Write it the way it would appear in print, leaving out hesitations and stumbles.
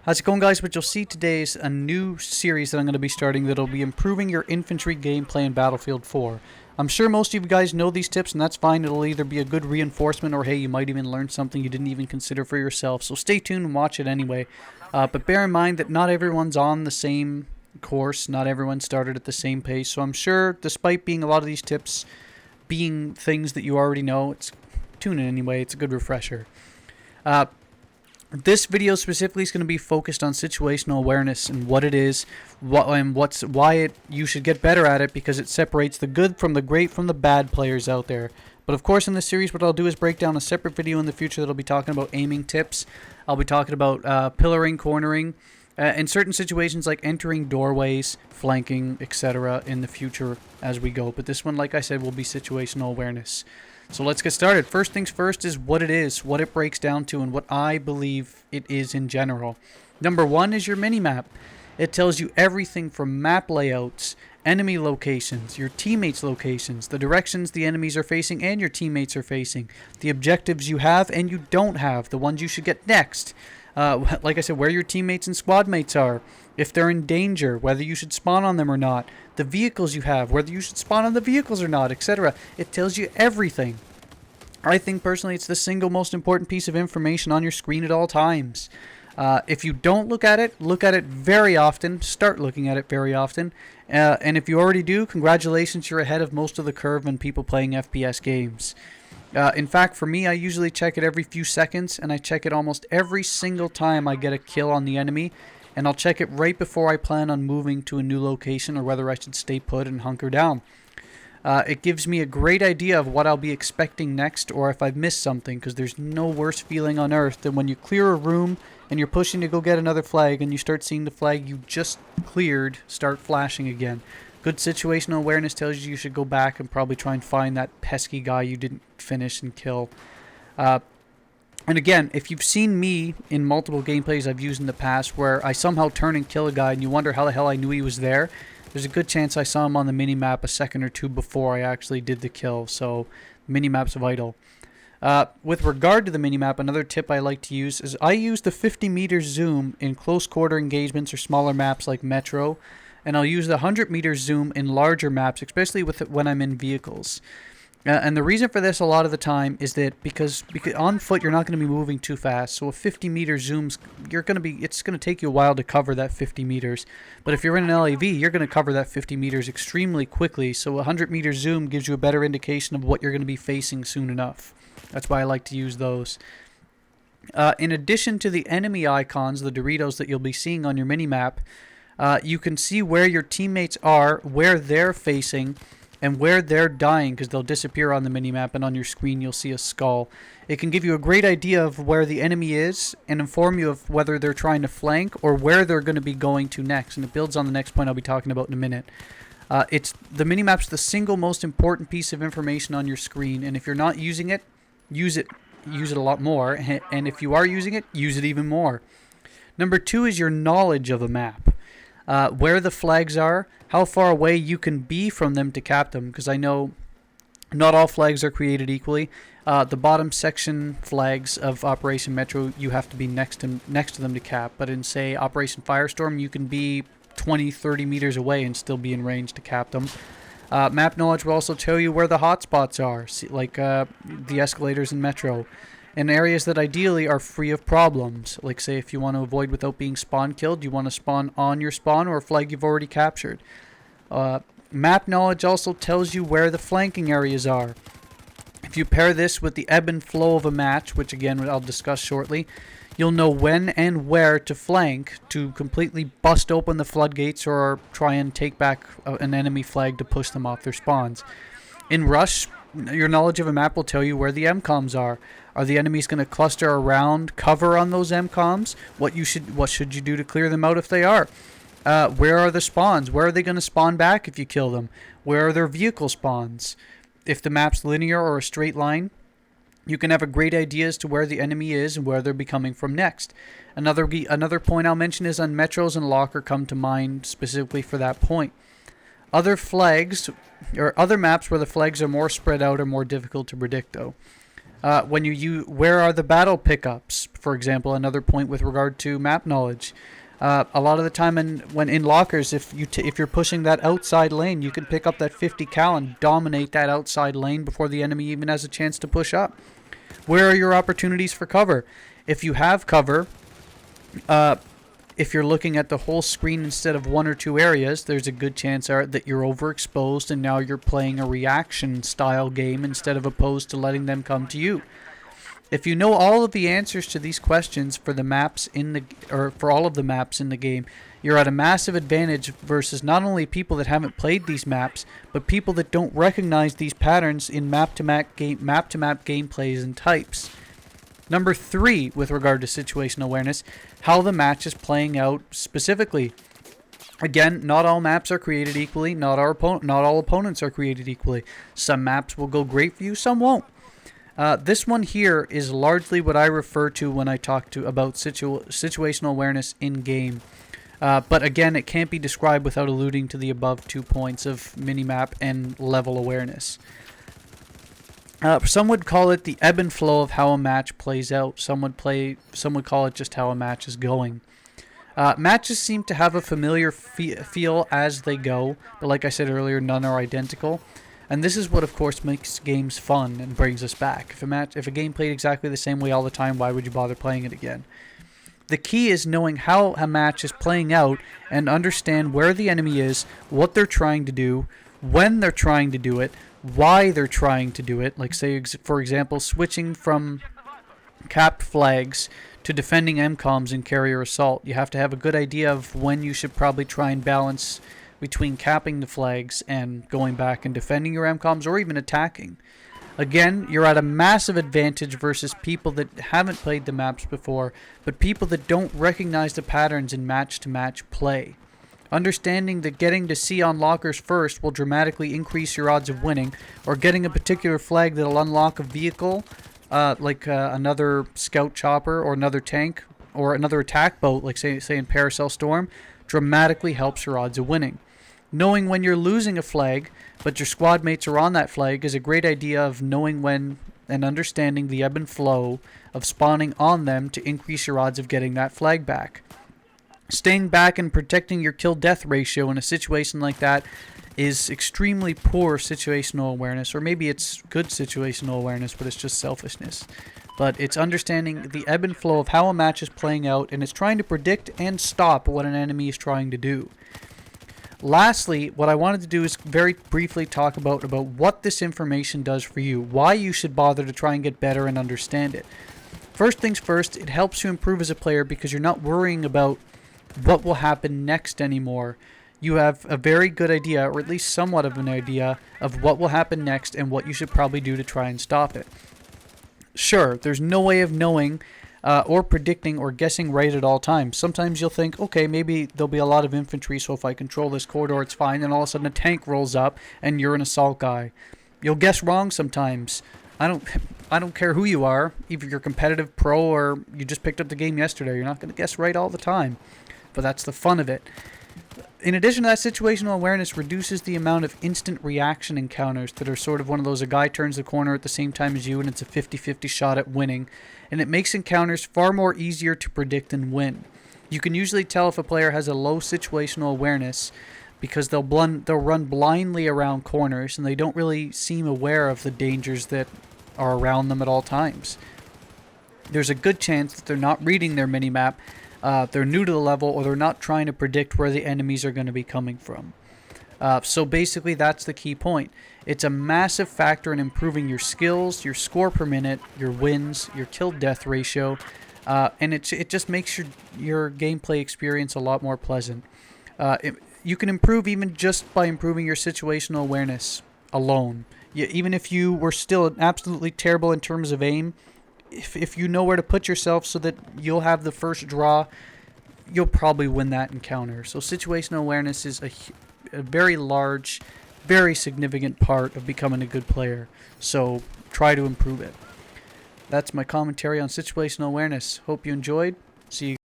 How's it going, guys? What you'll see today is a new series that I'm going to be starting that'll be improving your infantry gameplay in Battlefield 4. I'm sure most of you guys know these tips, and that's fine. It'll either be a good reinforcement or, hey, you might even learn something you didn't even consider for yourself. So stay tuned and watch it anyway. But bear in mind that not everyone's on the same course. Not everyone started at the same pace. So I'm sure, despite being a lot of these tips being things that you already know, tune in anyway. It's a good refresher. Uh, This video specifically is going to be focused on situational awareness and what it is, why you should get better at it, because it separates the good from the great from the bad players out there. But of course, in this series, what I'll do is break down a separate video in the future that'll be talking about aiming tips. I'll be talking about pillaring, cornering, in certain situations like entering doorways, flanking, etc. in the future as we go. But this one, like I said, will be situational awareness. So let's get started. First things first is what it is, what it breaks down to, and what I believe it is in general. Number one is your minimap. It tells you everything from map layouts, enemy locations, your teammates' locations, the directions the enemies are facing and your teammates are facing, the objectives you have and you don't have, the ones you should get next. Like I said, where your teammates and squad mates are, if they're in danger, whether you should spawn on them or not, the vehicles you have, whether you should spawn on the vehicles or not, etc. It tells you everything. I think personally it's the single most important piece of information on your screen at all times. If you don't look at it very often. Start looking at it very often. And if you already do, congratulations, you're ahead of most of the curve when people playing FPS games. In fact, for me, I usually check it every few seconds, and I check it almost every single time I get a kill on the enemy. And I'll check it right before I plan on moving to a new location or whether I should stay put and hunker down. It gives me a great idea of what I'll be expecting next or if I've missed something, because there's no worse feeling on earth than when you clear a room and you're pushing to go get another flag and you start seeing the flag you just cleared start flashing again. Good situational awareness tells you should go back and probably try and find that pesky guy you didn't finish and kill. And again, if you've seen me in multiple gameplays I've used in the past where I somehow turn and kill a guy and you wonder how the hell I knew he was there, there's a good chance I saw him on the minimap a second or two before I actually did the kill. So minimap's vital. With regard to the minimap, another tip I like to use is I use the 50 meter zoom in close quarter engagements or smaller maps like Metro, and I'll use the 100 meter zoom in larger maps, especially when I'm in vehicles. And the reason for this a lot of the time is that because on foot you're not going to be moving too fast. So a 50 meter zooms, it's going to take you a while to cover that 50 meters. But if you're in an LAV, you're going to cover that 50 meters extremely quickly. So a 100 meter zoom gives you a better indication of what you're going to be facing soon enough. That's why I like to use those. In addition to the enemy icons, the Doritos that you'll be seeing on your minimap, you can see where your teammates are, where they're facing, and where they're dying, because they'll disappear on the minimap, and on your screen you'll see a skull. It can give you a great idea of where the enemy is and inform you of whether they're trying to flank or where they're going to be going to next, and it builds on the next point I'll be talking about in a minute. The minimap's the single most important piece of information on your screen, and if you're not using it, use it a lot more, and if you are using it, use it even more. Number two is your knowledge of a map. Where the flags are, how far away you can be from them to cap them, because I know not all flags are created equally. The bottom section flags of Operation Metro, you have to be next to them to cap, but in, say, Operation Firestorm, you can be 20, 30 meters away and still be in range to cap them. Map knowledge will also tell you where the hotspots are, like the escalators in Metro, in areas that ideally are free of problems. Like, say, if you want to avoid without being spawn killed, you want to spawn on your spawn or a flag you've already captured. Map knowledge also tells you where the flanking areas are. If you pair this with the ebb and flow of a match, which again I'll discuss shortly, you'll know when and where to flank to completely bust open the floodgates or try and take back an enemy flag to push them off their spawns. In Rush, your knowledge of a map will tell you where the MCOMs are. Are the enemies going to cluster around cover on those MCOMs? What should you do to clear them out if they are? Where are the spawns? Where are they going to spawn back if you kill them? Where are their vehicle spawns? If the map's linear or a straight line, you can have a great idea as to where the enemy is and where they'll be coming from next. Another point I'll mention is on Metros and Locker come to mind specifically for that point. Other flags or other maps where the flags are more spread out are more difficult to predict, though. Where are the battle pickups, for example, another point with regard to map knowledge. A lot of the time, when in lockers, if you're pushing that outside lane, you can pick up that 50 cal and dominate that outside lane before the enemy even has a chance to push up. Where are your opportunities for cover? If you have cover, if you're looking at the whole screen instead of one or two areas, there's a good chance that you're overexposed and now you're playing a reaction style game instead of opposed to letting them come to you. If you know all of the answers to these questions for the maps for all of the maps in the game, you're at a massive advantage versus not only people that haven't played these maps, but people that don't recognize these patterns in map-to-map gameplays and types. Number 3, with regard to situational awareness, how the match is playing out specifically. Again, not all maps are created equally. Not all opponents are created equally. Some maps will go great for you, some won't. This one here is largely what I refer to when I talk about situational awareness in game. But again, it can't be described without alluding to the above 2 points of minimap and level awareness. Some would call it the ebb and flow of how a match plays out. Some would call it just how a match is going. Matches seem to have a familiar feel as they go, but like I said earlier, none are identical. And this is what, of course, makes games fun and brings us back. If a game played exactly the same way all the time, why would you bother playing it again? The key is knowing how a match is playing out and understand where the enemy is, what they're trying to do, when they're trying to do it, why they're trying to do it. Like, say, for example, switching from capped flags to defending MCOMs in carrier assault. You have to have a good idea of when you should probably try and balance between capping the flags and going back and defending your MCOMs or even attacking. Again, you're at a massive advantage versus people that haven't played the maps before, but people that don't recognize the patterns in match-to-match play. Understanding that getting to see on lockers first will dramatically increase your odds of winning, or getting a particular flag that'll unlock a vehicle, like another scout chopper or another tank or another attack boat, like say in Paracel Storm, dramatically helps your odds of winning. Knowing when you're losing a flag, but your squad mates are on that flag, is a great idea of knowing when and understanding the ebb and flow of spawning on them to increase your odds of getting that flag back. Staying back and protecting your kill-death ratio in a situation like that is extremely poor situational awareness, or maybe it's good situational awareness, but it's just selfishness. But it's understanding the ebb and flow of how a match is playing out, and it's trying to predict and stop what an enemy is trying to do. Lastly, what I wanted to do is very briefly talk about what this information does for you, why you should bother to try and get better and understand it. First things first, it helps you improve as a player because you're not worrying about what will happen next anymore. You have a very good idea, or at least somewhat of an idea, of what will happen next and what you should probably do to try and stop it. Sure, there's no way of knowing or predicting or guessing right at all times. Sometimes you'll think, okay, maybe there'll be a lot of infantry, so if I control this corridor, it's fine. And all of a sudden a tank rolls up and you're an assault guy. You'll guess wrong sometimes. I don't care who you are, either you're competitive, pro, or you just picked up the game yesterday. You're not going to guess right all the time. But that's the fun of it. In addition to that, situational awareness reduces the amount of instant reaction encounters that are sort of one of those, a guy turns the corner at the same time as you and it's a 50-50 shot at winning. And it makes encounters far more easier to predict and win. You can usually tell if a player has a low situational awareness because they'll run blindly around corners and they don't really seem aware of the dangers that are around them at all times. There's a good chance that they're not reading their minimap, they're new to the level, or they're not trying to predict where the enemies are going to be coming from. So basically that's the key point. It's a massive factor in improving your skills, your score per minute, your wins, your kill-death ratio, and it just makes your gameplay experience a lot more pleasant. You can improve even just by improving your situational awareness alone. Even if you were still absolutely terrible in terms of aim, if you know where to put yourself so that you'll have the first draw, you'll probably win that encounter. So situational awareness is a very large, very significant part of becoming a good player. So try to improve it. That's my commentary on situational awareness. Hope you enjoyed. See you.